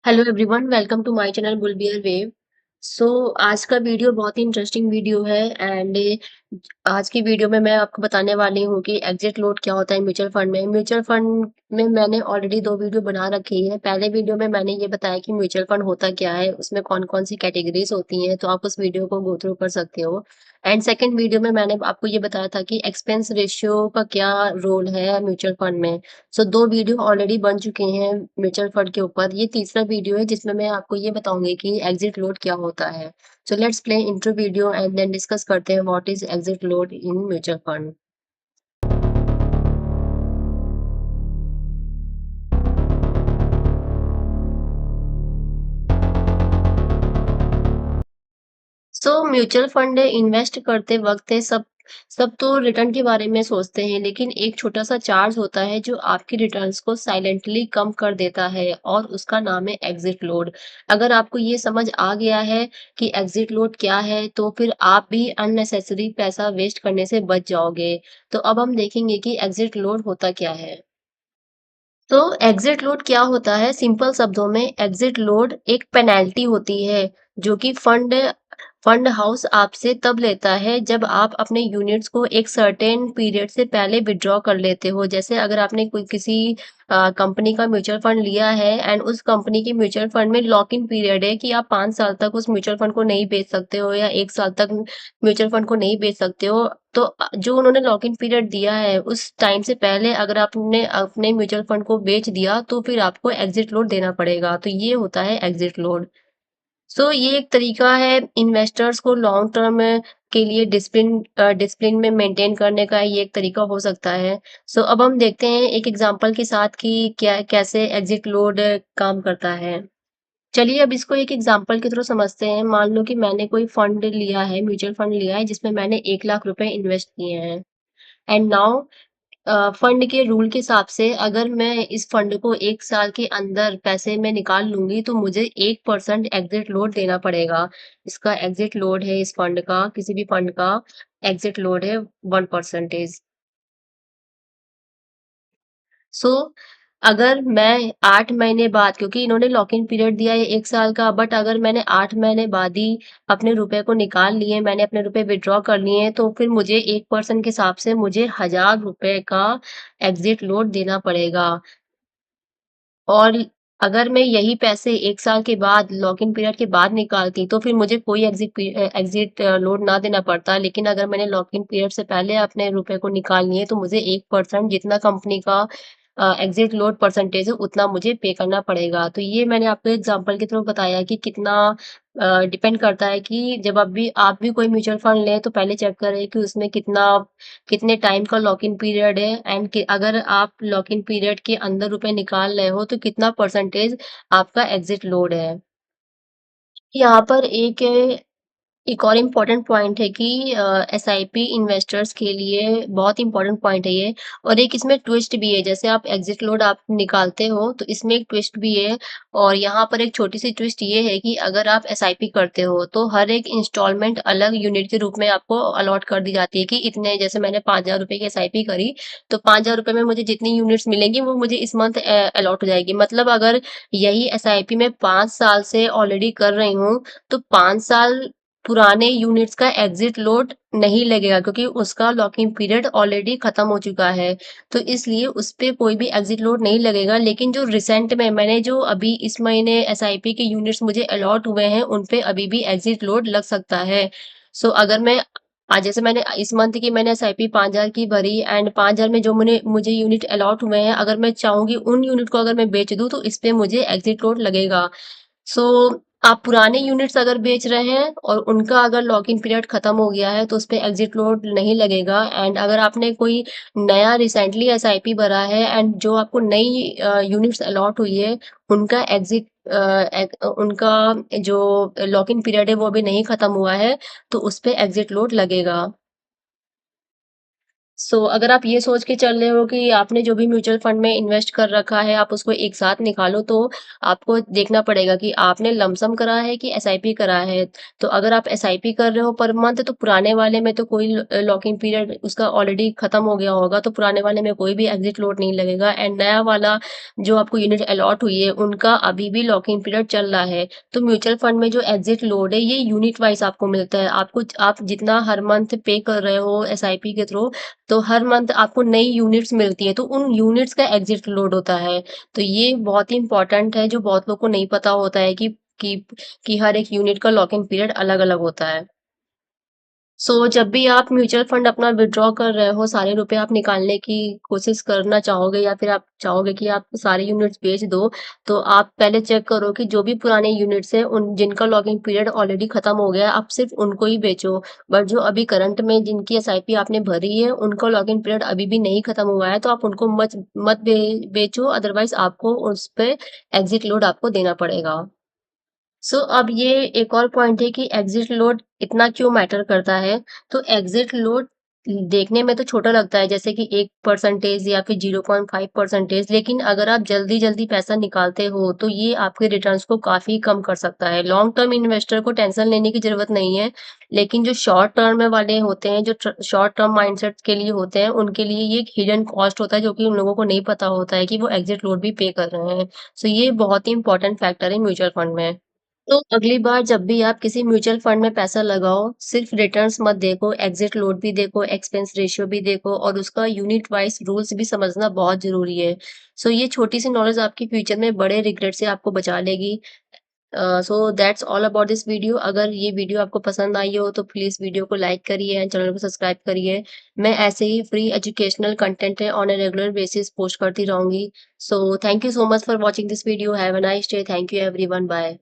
Hello everyone, welcome to my channel bull bear wave. So आज का video बहुत ही इंटरेस्टिंग वीडियो है एंड आज की वीडियो में मैं आपको बताने वाली हूँ कि एग्जिट लोड क्या होता है म्यूचुअल फंड में। म्यूचुअल फंड में मैंने ऑलरेडी 2 वीडियो बना रखी है। पहले वीडियो में मैंने ये बताया कि म्यूचुअल फंड होता क्या है, उसमें कौन-कौन सी कैटेगरीज़ होती हैं, तो आप उस वीडियो को गो थ्रू कर सकते हो। एंड सेकंड वीडियो में मैंने आपको ये बताया था कि एक्सपेंस रेशियो का क्या रोल है म्यूचुअल फंड में। सो 2 वीडियो ऑलरेडी बन चुके हैं म्यूचुअल फंड के ऊपर। ये तीसरा वीडियो है जिसमें मैं आपको ये बताऊँगी कि एग्जिट लोड क्या होता है। So let's play intro video and then discuss करते हैं what is exit load in mutual fund. So mutual fund invest करते वक़्त सब सब तो रिटर्न के बारे में सोचते हैं, लेकिन एक छोटा-सा चार्ज होता है जो आपकी रिटर्न्स को साइलेंटली कम कर देता है और उसका नाम है एग्जिट लोड। अगर आपको ये समझ आ गया है कि एग्जिट लोड क्या है, तो फिर आप भी अननेसेसरी पैसा वेस्ट करने से बच जाओगे। तो अब हम देखेंगे कि एग्जिट लोड होता क्या है। तो एग्जिट लोड क्या होता है? सिंपल शब्दों में एग्जिट लोड एक पेनल्टी होती है जो कि फंड हाउस आपसे तब लेता है जब आप अपने यूनिट्स को एक सर्टेन पीरियड से पहले विथड्रॉ कर लेते हो। जैसे अगर आपने कोई किसी कंपनी का म्यूचुअल फंड लिया है एंड उस कंपनी के म्यूचुअल फंड में लॉक इन पीरियड है कि आप 5 साल तक उस म्यूचुअल फंड को नहीं बेच सकते हो या 1 साल तक म्यूचुअल फंड को नहीं बेच सकते हो। तो जो उन्होंने लॉक इन पीरियड दिया है उस टाइम से पहले अगर आपने अपने म्यूचुअल फंड को बेच दिया तो फिर आपको एग्जिट लोड देना पड़ेगा। तो ये होता है एग्जिट लोड। सो ये एक तरीका है इन्वेस्टर्स को लॉन्ग टर्म के लिए डिसिप्लिन में मेंटेन करने का ये एक तरीका हो सकता है। सो अब हम देखते हैं एक एग्जांपल के साथ कि क्या कैसे एग्जिट लोड काम करता है। चलिए अब इसको एक एग्जांपल के थ्रू समझते हैं। मान लो कि मैंने कोई फंड लिया है, म्यूचुअल फंड लिया है जिसमें मैंने 1 लाख रुपए इन्वेस्ट किए हैं एंड नाउ फंड के रूल के हिसाब से अगर मैं इस फंड को 1 साल के अंदर पैसे में निकाल लूँगी तो मुझे 1% एग्ज़िट लोड देना पड़ेगा। इसका एग्ज़िट लोड है इस फंड का, किसी भी फंड का एग्ज़िट लोड है 1 परसेंटेज। सो अगर मैं 8 महीने बाद, क्योंकि इन्होंने लॉक इन पीरियड दिया है 1 साल का, बट अगर मैंने 8 महीने बाद ही अपने रुपए को निकाल लिए, मैंने अपने रुपए विथड्रॉ कर लिए हैं, तो फिर मुझे 1% के हिसाब से मुझे ₹1000 का एग्ज़िट लोड देना पड़ेगा। और अगर मैं यही पैसे 1 साल के बाद लॉक इन पीरियड के बाद निकालती, तो फिर मुझे कोई एग्ज़िट लोड ना देना पड़ता। लेकिन अगर मैंने लॉक इन पीरियड से पहले अपने रुपए को निकाल लिए, तो मुझे 1% जितना कंपनी का एग्ज़िट लोड परसेंटेज है, उतना मुझे पे करना पड़ेगा। तो ये मैंने आपको एग्ज़ाम्पल के थ्रू बताया कि कितना डिपेंड करता है कि जब आप भी कोई म्यूचुअल फंड लें, तो पहले चेक करें कि उसमें कितने टाइम का लॉक इन पीरियड है एंड कि अगर आप लॉक इन पीरियड के अंदर रुपए निकाल रहे हो, तो कितना परसेंटेज आपका एग्ज़िट लोड है। यहाँ पर एक और इम्पोर्टेंट पॉइंट है कि एसआईपी इन्वेस्टर्स के लिए बहुत इम्पोर्टेंट पॉइंट है ये। और एक इसमें ट्विस्ट भी है। जैसे आप एग्जिट लोड आप निकालते हो तो इसमें एक ट्विस्ट भी है। और यहाँ पर एक छोटी सी ट्विस्ट ये है कि अगर आप एसआईपी करते हो तो हर एक इंस्टॉलमेंट अलग यूनिट के रूप में आपको अलॉट कर दी जाती है कि इतने, जैसे मैंने 5,000 रुपए की एसआईपी करी तो 5,000 रुपए में मुझे जितनी यूनिट्स मिलेंगी वो मुझे इस मंथ अलॉट हो जाएगी। मतलब अगर यही एसआईपी मैं 5 साल से ऑलरेडी कर रही हूँ तो 5 साल पुराने यूनिट्स का एग्जिट लोड नहीं लगेगा, क्योंकि उसका लॉकिंग पीरियड ऑलरेडी खत्म हो चुका है। तो इसलिए उस पे कोई भी एग्जिट लोड नहीं लगेगा। लेकिन जो रिसेंट में मैंने जो अभी इस महीने एसआईपी के यूनिट्स मुझे अलॉट हुए हैं, उन पे अभी भी एग्जिट लोड लग सकता है। सो अगर मैं जैसे मैंने इस मंथ की मैंने एसआईपी 5,000 की भरी एंड 5,000 में जो मुझे यूनिट अलॉट हुए हैं, अगर मैं चाहूँगी उन यूनिट को अगर मैं बेच दूँ तो इस पे मुझे एग्जिट लोड लगेगा। सो आप पुराने यूनिट्स अगर बेच रहे हैं और उनका अगर लॉक-इन पीरियड खत्म हो गया है, तो उसपे एग्ज़िट लोड नहीं लगेगा। एंड अगर आपने कोई नया रिसेंटली एसआईपी भरा है एंड जो आपको नई यूनिट्स अलॉट हुई है, उनका उनका जो लॉक-इन पीरियड है वो अभी नहीं खत्म हुआ है, तो उसपे एग्ज़िट लोड लगेगा। अगर आप ये सोच के चल रहे हो कि आपने जो भी म्यूचुअल फंड में इन्वेस्ट कर रखा है, आप उसको एक साथ निकालो, तो आपको देखना पड़ेगा कि आपने लमसम करा है कि एसआईपी करा है। तो अगर आप एसआईपी कर रहे हो पर मंथ, तो पुराने वाले में तो कोई लॉकिंग पीरियड उसका ऑलरेडी खत्म हो गया होगा, तो पुराने वाले में कोई भी एग्ज़िट लोड नहीं लगेगा एंड नया वाला जो आपको यूनिट अलॉट हुई है, उनका अभी भी लॉकिंग पीरियड चल रहा है। तो म्यूचुअल फंड में जो एग्ज़िट लोड है, ये यूनिट वाइज़ आपको मिलता है। आप जितना हर मंथ पे कर रहे हो एसआईपी के थ्रू, तो हर मंथ आपको नई यूनिट्स मिलती हैं, तो उन यूनिट्स का एग्ज़िट लोड होता है। तो ये बहुत ही इम्पोर्टेंट है, जो बहुत लोग को नहीं पता होता है कि कि हर एक यूनिट का लॉकिंग पीरियड अलग-अलग होता है। जब भी आप म्यूचुअल फंड अपना विथड्रॉ कर रहे हो, सारे रुपए आप निकालने की कोशिश करना चाहोगे या फिर आप चाहोगे कि आप सारे यूनिट्स बेच दो, तो आप पहले चेक करो कि जो भी पुराने यूनिट्स हैं, उन जिनका लॉकिंग पीरियड ऑलरेडी खत्म हो गया है, आप सिर्फ़ उनको ही बेचो। बट जो अभी करंट में जिनकी एसआईपी आपने भरी है, उनका लॉकिंग पीरियड अभी भी नहीं खत्म हुआ है, तो आप उनको मत मत बे बेचो, अदरवाइज़ आपको उस पे एग्ज़िट लोड आपको देना पड़ेगा। अब ये एक और पॉइंट है कि एग्ज़िट लोड इतना क्यों मैटर करता है। तो एग्ज़िट लोड देखने में तो छोटा लगता है, जैसे कि 1% या फिर 0.5%, लेकिन अगर आप जल्दी-जल्दी पैसा निकालते हो, तो ये आपके रिटर्न्स को काफ़ी कम कर सकता है। लॉन्ग टर्म इन्वेस्टर को टेंशन लेने की ज़रूरत नहीं है, लेकिन जो शॉर्ट टर्म में वाले होते हैं, जो शॉर्ट टर्म माइंडसेट के लिए होते हैं, उनके लिए ये एक हिडन कॉस्ट होता है, जो कि उन लोगों को नहीं पता होता है कि वो एग्ज़िट लोड भी पे कर रहे हैं। ये बहुत ही इम्पोर्टेंट फैक्टर है म्यूचुअल फंड में। अगली बार जब भी आप किसी म्यूचुअल फंड में पैसा लगाओ, सिर्फ रिटर्न्स मत देखो, एग्जिट लोड भी देखो, एक्सपेंस रेशियो भी देखो और उसका यूनिट वाइज़ रूल्स भी समझना बहुत ज़रूरी है। ये छोटी-सी नॉलेज आपकी फ्यूचर में बड़े रिग्रेट से आपको बचा लेगी। That's all about this video. अगर ये वीडियो आपको पसंद आई हो, तो प्लीज़ वीडियो को लाइक करिए एंड चैनल को सब्सक्राइब करिए। मैं ऐसे ही फ्री एजुकेशनल कंटेंट है on a regular basis post करती रहूँगी। Thank you so much for watching this video. Have a nice day. Thank you everyone. Bye.